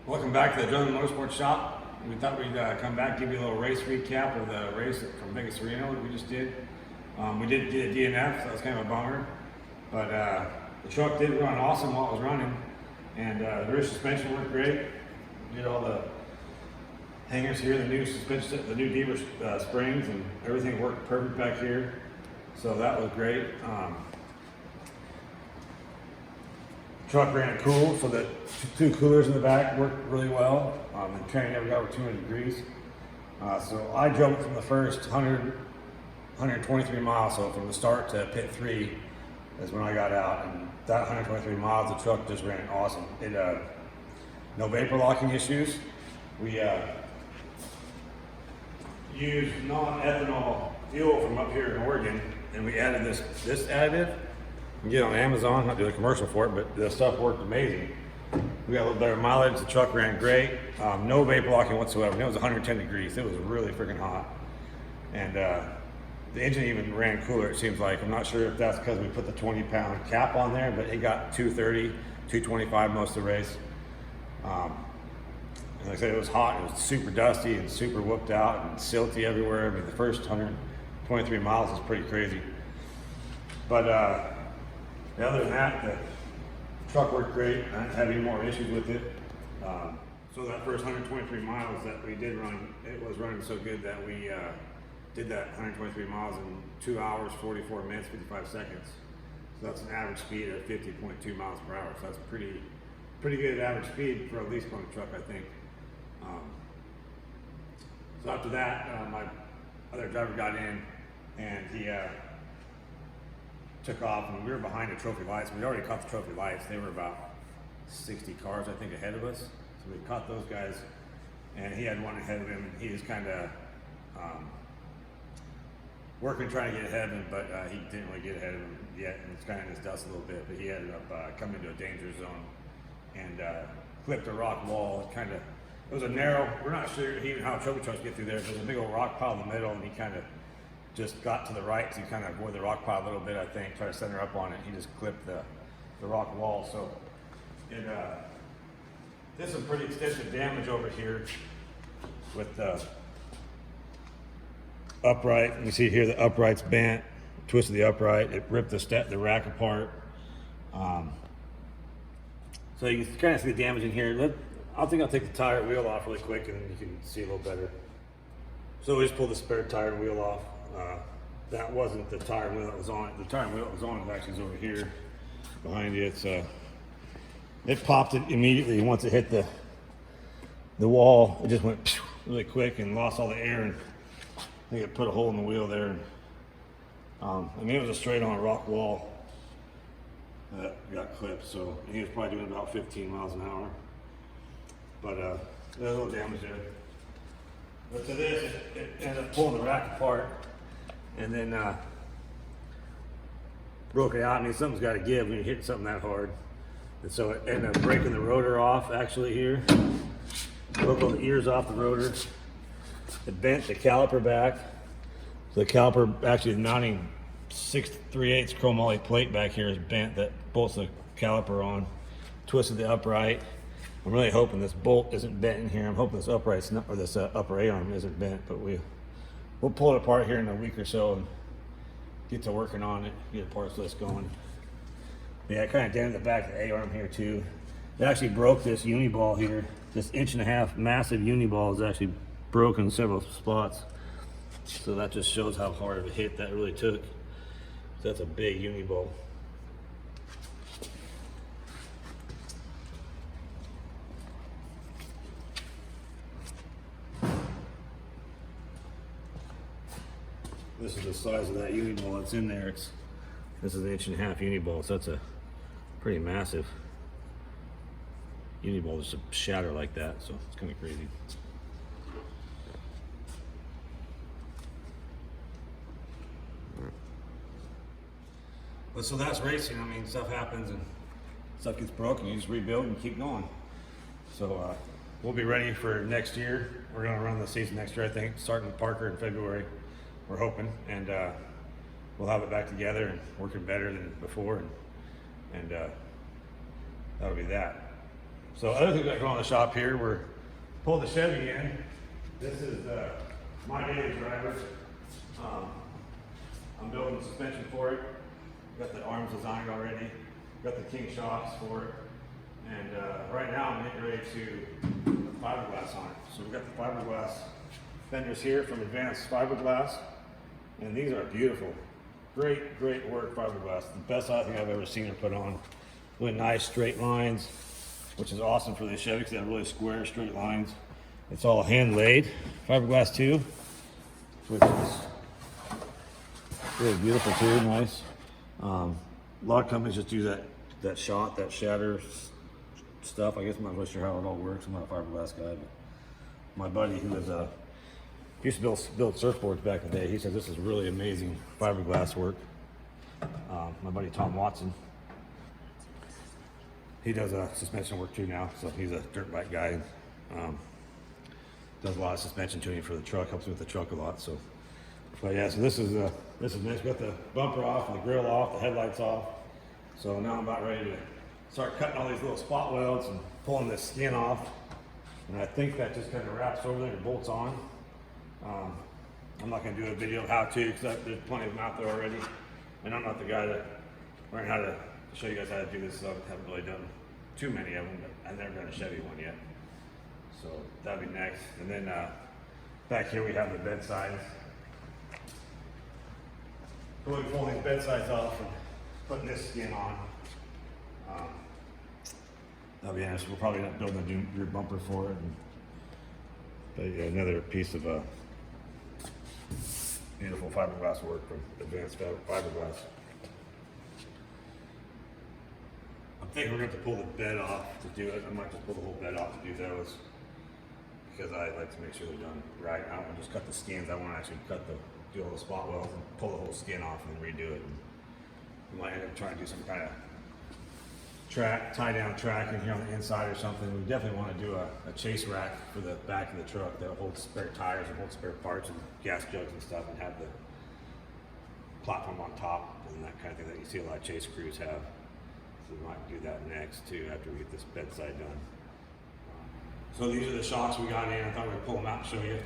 Welcome back to the Adrenaline Motorsports Shop. We thought we'd come back, give you a little race recap of the race from Vegas to Reno that we just did. We did get a DNF, so that was kind of a bummer. But the truck did run awesome while it was running, and the rear suspension worked great. Did all the hangers here, the new suspension, the new Deaver springs, and everything worked perfect back here. So that was great. Truck ran cool, so the two coolers in the back worked really well. The train never got over 200 degrees. So I drove it from the first 123 miles, so from the start to pit 3 is when I got out. And that 123 miles, the truck just ran awesome. It no vapor locking issues. We used non-ethanol fuel from up here in Oregon, and we added this additive. You can get it on Amazon, not doing a commercial for it, but the stuff worked amazing. We got a little better mileage, the truck ran great. No vapor locking whatsoever, and it was 110 degrees. It was really freaking hot. And the engine even ran cooler, it seems like. I'm not sure if that's because we put the 20-pound cap on there, but it got 230, 225 most of the race. And like I said, it was hot, it was super dusty and super whooped out and silty everywhere. I mean, the first 123 miles is pretty crazy. But other than that, the truck worked great. I didn't have any more issues with it. So that first 123 miles that we did run, it was running so good that we did that 123 miles in 2 hours, 44 minutes, 55 seconds. So that's an average speed of 50.2 miles per hour. So that's pretty good average speed for a lease pony truck, I think. So after that, my other driver got in, and he took off, and we were behind the trophy lights. We'd already caught the trophy lights. They were about 60 cars, I think, ahead of us. So we caught those guys, and he had one ahead of him, and he was kind of working, trying to get ahead of him, but he didn't really get ahead of him yet, and it's kind of in his dust a little bit, but he ended up coming into a danger zone and clipped a rock wall. It was a narrow, we're not sure even how trophy trucks get through there. There's a big old rock pile in the middle, and he kind of just got to the right to kind of avoid the rock pile a little bit, I think, try to center up on it. He just clipped the rock wall. So it did some pretty extensive damage over here with the upright. You see here the upright's bent, twisted the upright. It ripped the rack apart. So you can kind of see the damage in here. I think I'll take the tire wheel off really quick, and then you can see a little better. So we just pulled the spare tire and wheel off. That wasn't the tire wheel that was on it. The tire wheel that was on it actually is over here behind you. It popped it immediately once it hit the wall. It just went really quick and lost all the air, and I think it put a hole in the wheel there. I mean, it was a straight on rock wall that got clipped, so he was probably doing about 15 miles an hour. But there's a little damage there. But to this, it ended up pulling the rack apart, and then broke it out. I mean, something's got to give when you're hitting something that hard. And so it ended up breaking the rotor off, actually, here. Broke all the ears off the rotor. It bent the caliper back. So the caliper, actually the mounting 6 3/8 chromoly plate back here is bent, that bolts the caliper on. Twisted the upright. I'm really hoping this bolt isn't bent in here. I'm hoping this upright's not, or this upper A-arm isn't bent, but we'll pull it apart here in a week or so and get to working on it, get a parts list going. Yeah, I kind of dented the back of the A-arm here too. It actually broke this uni-ball here. This 1.5-inch massive uni-ball is actually broken in several spots. So that just shows how hard of a hit that really took. So that's a big uni-ball. This is the size of that uni-ball that's in there. This is an 1.5-inch uni-ball, so that's a pretty massive uni-ball just to shatter like that, so it's kind of crazy. But so that's racing. I mean, stuff happens and stuff gets broken. You just rebuild and keep going. So we'll be ready for next year. We're going to run the season next year, I think, starting with Parker in February. We're hoping, and we'll have it back together and working better than before, and that'll be that. So other things that go on in the shop here, we're pulled the Chevy in. This is my daily driver. I'm building the suspension for it. Got the arms designed already. Got the King shocks for it. And right now I'm getting ready to put fiberglass on it. So we've got the fiberglass fenders here from Advanced Fiberglas. And these are beautiful. Great, great work fiberglass. The best I think I've ever seen it put on. Really nice straight lines, which is awesome for the Chevy because they have really square, straight lines. It's all hand laid. Fiberglass too, which is really beautiful too, nice. A lot of companies just do that shatter stuff. I guess I'm not really sure how it all works. I'm not a fiberglass guy, but my buddy who was used to build surfboards back in the day, he says this is really amazing fiberglass work. My buddy Tom Watson, he does suspension work too now, so he's a dirt bike guy. Does a lot of suspension tuning for the truck, helps me with the truck a lot. So, but yeah, so this is nice. We got the bumper off, and the grill off, the headlights off. So now I'm about ready to start cutting all these little spot welds and pulling this skin off. And I think that just kind of wraps over there and bolts on. I'm not going to do a video of how to because there's plenty of them out there already. And I'm not the guy to learn how to show you guys how to do this. So I haven't really done too many of them, but I've never done a Chevy one yet. So that'll be next. And then back here we have the bed sides. We'll be pulling these bed sides off and putting this skin on. That'll be interesting. We'll probably end up building a rear bumper for it. But yeah, another piece of beautiful fiberglass work from Advanced Fiberglas. I'm thinking we're going to have to pull the bed off to do it. I might just pull the whole bed off to do those because I like to make sure they're done right. I don't want to just cut the skins. I want to actually do all the spot welds and pull the whole skin off and then redo it. And we might end up trying to do some kind of tie down tracking here on the inside or something. We definitely want to do a chase rack for the back of the truck that holds spare tires and holds spare parts and gas jugs and stuff, and have the platform on top and that kind of thing that you see a lot of chase crews have. So we might do that next too after we get this bedside done. So these are the shocks we got in. I thought we'd pull them out and show you.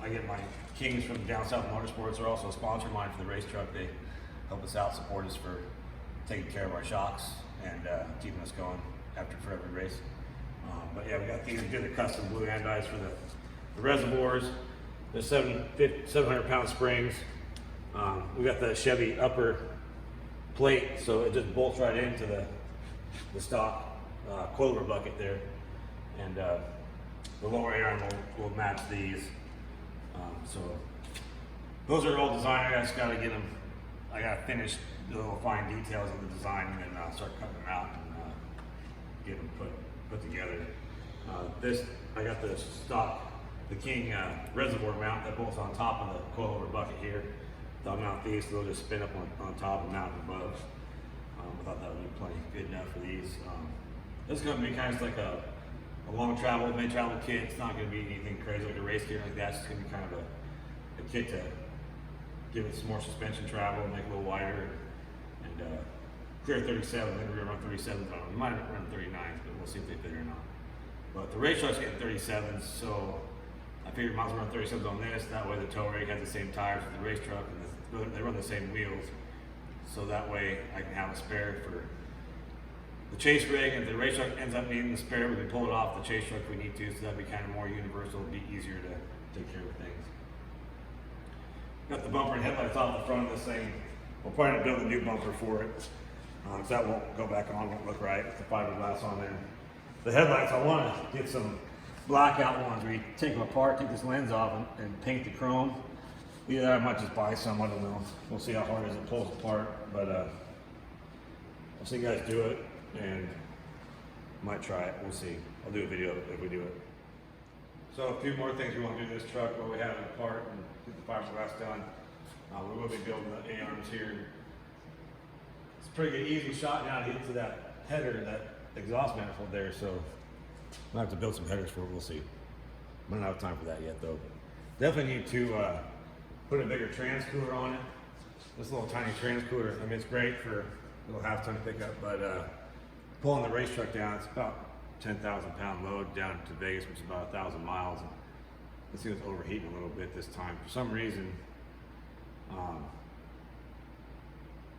I get my Kings from Down South Motorsports. They're also a sponsor of mine for the race truck. They help us out, support us for taking care of our shocks and keeping us going for every race. But yeah, we got these. We did the custom blue anodized for the reservoirs. The 700 pound springs. We got the Chevy upper plate, so it just bolts right into the stock coilover bucket there. And the lower arm will match these. So those are all designed. I just got to get them. I got to finish the little fine details of the design and then start cutting them out and get them put together. I got the King reservoir mount that bolts on top of the coilover bucket here. I'll mount these, so they'll just spin up on top and mount above. I thought that would be plenty good enough for these. This is going to be kind of like a long travel, mid travel kit. It's not going to be anything crazy like a race kit like that. It's just going to be kind of a kit to give it some more suspension travel, make it a little wider, and clear 37. Then we're going to run 37s on them. We might run 39s, but we'll see if they fit or not. But the race truck's getting 37s, so I figured might as well run 37s on this. That way the tow rig has the same tires as the race truck, and they run the same wheels. So that way I can have a spare for the chase rig, and if the race truck ends up needing the spare, we can pull it off the chase truck if we need to, so that'd be kind of more universal, it'd be easier to take care of things. Got the bumper and headlights off the front of this thing. We'll probably build a new bumper for it, because that won't go back on, won't look right with the fiberglass on there. The headlights, I want to get some blackout ones where you take them apart, take this lens off, and paint the chrome. Either I might just buy some, I don't know. We'll see how hard it is it pulls apart, but I'll see you guys do it, and might try it. We'll see. I'll do a video if we do it. So a few more things we want to do to this truck while we have it apart and get the fiberglass done. We will be building the A-arms here. It's a pretty good, easy shot now to get to that header, that exhaust manifold there, so I'll have to build some headers for it. We'll see. I don't have time for that yet, though. Definitely need to put a bigger trans cooler on it. This little tiny trans cooler, I mean, it's great for a little half-ton pickup, but pulling the race truck down. It's about 10,000 pound load down to Vegas, which is about 1,000 miles. And this thing was overheating a little bit this time. For some reason,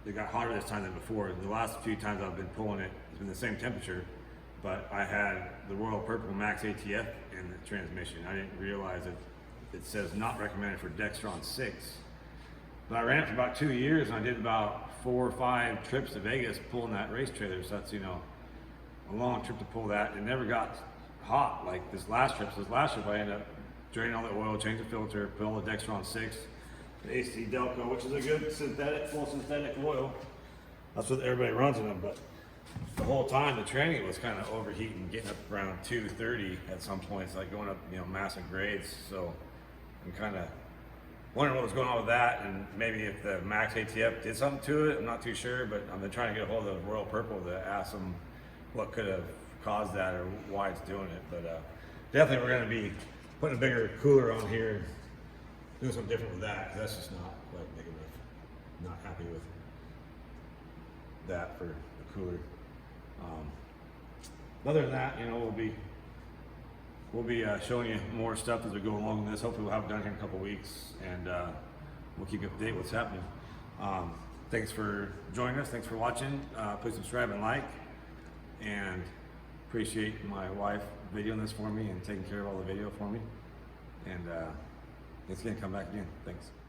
it got hotter this time than before. The last few times I've been pulling it, it's been the same temperature, but I had the Royal Purple Max ATF in the transmission. I didn't realize it says not recommended for Dextron 6. But I ran it for about 2 years, and I did about 4 or 5 trips to Vegas pulling that race trailer. So that's, you know, a long trip to pull that. It never got hot like this last trip. So this last trip I ended up draining all the oil, changed the filter, put all the Dextron 6, the AC Delco, which is a good synthetic, full synthetic oil. That's what everybody runs in them. But the whole time the training was kind of overheating, getting up around 230 at some points, like going up, you know, massive grades. So I'm kind of wondering what was going on with that, and maybe if the Max ATF did something to it. I'm not too sure, but I've been trying to get a hold of Royal Purple to ask them what could have caused that or why it's doing it. But definitely we're going to be putting a bigger cooler on here and doing something different with that, because that's just not quite big enough. Not happy with that for the cooler. Other than that, you know, we'll be showing you more stuff as we go along with this. Hopefully we'll have it done here in a couple weeks, and we'll keep you up to date with what's happening. Thanks for joining us. Thanks for watching. Please subscribe and like, and appreciate my wife videoing this for me and taking care of all the video for me. And thanks again. Come back again. Thanks.